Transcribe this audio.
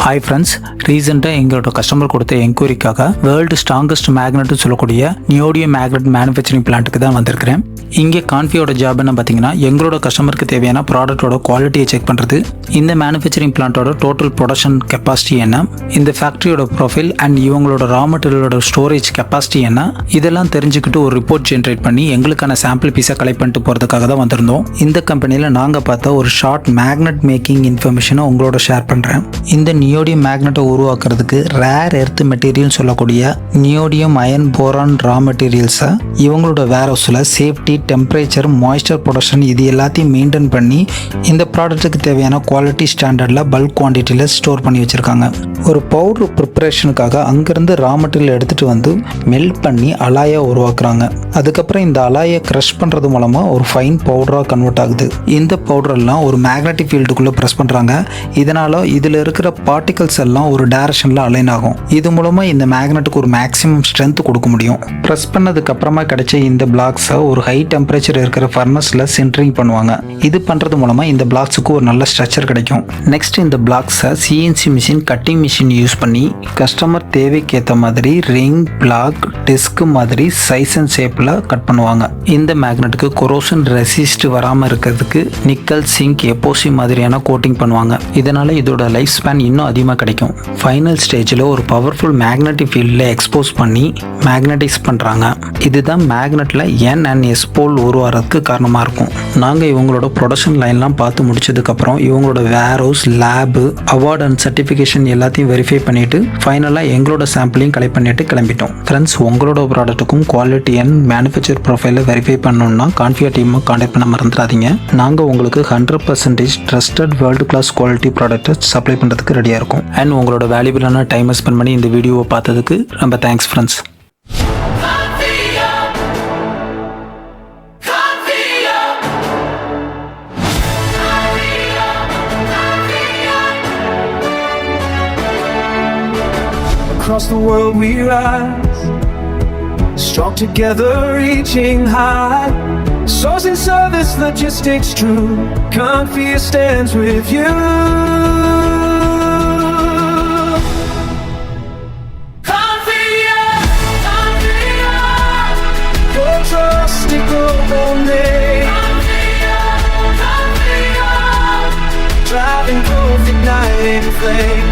Hi friends, ரீசெண்டாக எங்களோட customer கொடுத்த என்கொயரிக்காக வேர்ல்டு ஸ்ட்ராங்கஸ்ட் மேக்னெட்னு சொல்லக்கூடிய நியோடியம் மேக்னெட் மேனுஃபேக்சரிங் பிளான்ட்டுக்கு தான் வந்திருக்கிறேன். இங்கே கான்ஃபியோட ஜாப் என்ன பார்த்தீங்கன்னா, எங்களோட கஸ்டமருக்கு தேவையான ப்ராடக்ட்டோட குவாலிட்டியை செக் பண்ணுறது, இந்த மேனுஃபேக்சரிங் பிளான்ட்டோட டோட்டல் ப்ரொடக்ஷன் கெப்பாசிட்டி என்ன, இந்த ஃபேக்ட்ரியோட ப்ரொஃபைல் அண்ட் இவங்களோட ரா மெட்டீரியலோட ஸ்டோரேஜ் கெப்பாசிட்டி என்ன, இதெல்லாம் தெரிஞ்சுக்கிட்டு ஒரு ரிப்போர்ட் ஜென்ரேட் பண்ணி எங்களுக்கான சாம்பிள் பீஸை கலெக்ட் பண்ணிட்டு போகிறதுக்காக தான் வந்திருந்தோம். இந்த கம்பெனியில் நாங்கள் பார்த்த ஒரு ஷார்ட் மேக்னெட் மேக்கிங் இன்ஃபர்மேஷனை உங்களோட ஷேர் பண்ணுறேன். இந்த நியோடியம் மேக்னெட்டை உருவாக்குறதுக்கு ரேர் எர்த் மெட்டீரியல் சொல்லக்கூடிய நியோடியம் அயன் போரான் ரா மெட்டீரியல்ஸை இவங்களோட வேர் ஹவுஸில் சேஃப்டி, டெம்பரேச்சர், மாய்ஸ்சர் ப்ரொடக்ஷன் இது எல்லாத்தையும் மெயின்டைன் பண்ணி இந்த ப்ராடக்ட்டுக்கு தேவையான குவாலிட்டி ஸ்டாண்டர்டில் பல்க் குவான்டிட்டியில் ஸ்டோர் பண்ணி வச்சுருக்காங்க. ஒரு பவுடர் ப்ரிப்பரேஷனுக்காக அங்கேருந்து ரா மெட்டீரியல் எடுத்துகிட்டு வந்து மெல்ட் பண்ணி அலாயை உருவாக்குறாங்க. அதுக்கப்புறம் இந்த அலாயை க்ரஷ் பண்ணுறது மூலமாக ஒரு ஃபைன் பவுடராக கன்வெர்ட் ஆகுது. இந்த பவுடரெல்லாம் ஒரு மேக்னெட்டிக் ஃபீல்டுக்குள்ளே ப்ரெஸ் பண்ணுறாங்க. இதனால் இதில் இருக்கிற பார்ட்டிகல்ஸ் எல்லாம் ஒரு டைரக்ஷனில் அலைன் ஆகும். இது மூலமாக இந்த மேக்னெட்டுக்கு ஒரு மேக்ஸிமம் ஸ்ட்ரென்த் கொடுக்க முடியும். ப்ரெஸ் பண்ணதுக்கு அப்புறமா கிடைச்ச இந்த பிளாக்ஸை ஒரு ஹை டெம்பரேச்சர் இருக்கிற ஃபர்னஸில் சின்டரிங் பண்ணுவாங்க. இது பண்ணுறது மூலமாக இந்த பிளாக்ஸுக்கு ஒரு நல்ல ஸ்ட்ரக்சர் கிடைக்கும். நெக்ஸ்ட் இந்த பிளாக்ஸை CNC machine, cutting machine use பண்ணி கஸ்டமர் தேவைக்கு ஏற்ற மாதிரி ரிங், பிளாக், டிஸ்க் மாதிரி சைஸ் அண்ட் ஷேப்பில் கட் பண்ணுவாங்க. இந்த மேக்னெட்டுக்கு கொரோஷன் ரெசிஸ்ட் வராமல் இருக்கிறதுக்கு நிக்கல், சிங்க், எபோசி மாதிரியான கோட்டிங் பண்ணுவாங்க. இதனால் இதோட லைஃப் ஸ்பேன் இன்னும் அதிகமாக கிடைக்கும். ஃபைனல் ஸ்டேஜில் ஒரு பவர்ஃபுல் மேக்னெட்டிக் ஃபீல்டில் எக்ஸ்போஸ் பண்ணி மேக்னடைஸ் பண்ணுறாங்க. இதுதான் மேக்னெட்டில் NNS போல் உருவாகிறதுக்கு காரணமாக இருக்கும். நாங்கள் இவங்களோட ப்ரொடக்ஷன் லைன்லாம் பார்த்து முடிச்சதுக்கப்புறம் இவங்களோட warehouse, lab, award and certification எல்லாத்தையும் வெரிஃபை பண்ணிவிட்டு ஃபைனலாக எங்களோட சாம்பிளையும் கலெக்ட் பண்ணிட்டு கிளம்பிட்டோம். ஃப்ரெண்ட்ஸ், உங்களோட ப்ராடக்ட்டுக்கும் குவாலிட்டி அண்ட் மேனுஃபேக்சர் ப்ரொஃபைலை வெரிஃபை பண்ணணும்னா கான்ஃபியா டீமை கான்டாக்ட் பண்ண மறந்துடாதீங்க. நாங்கள் உங்களுக்கு 100% ட்ரஸ்டட் வேர்ல்டு கிளாஸ் குவாலிட்டி ப்ராடக்ட்டை சப்ளை பண்ணுறதுக்கு ரெடியாக இருக்கும். அண்ட் உங்களோட வேல்யூபிளான டைமை ஸ்பெண்ட் பண்ணி இந்த வீடியோவை பார்த்ததுக்கு ரொம்ப thanks friends. Across the world we rise, strong together reaching high. Sourcing service, logistics true, Confia stands with you. Confia, Confia, your trusted global name. Confia, Confia, driving growth, igniting flame.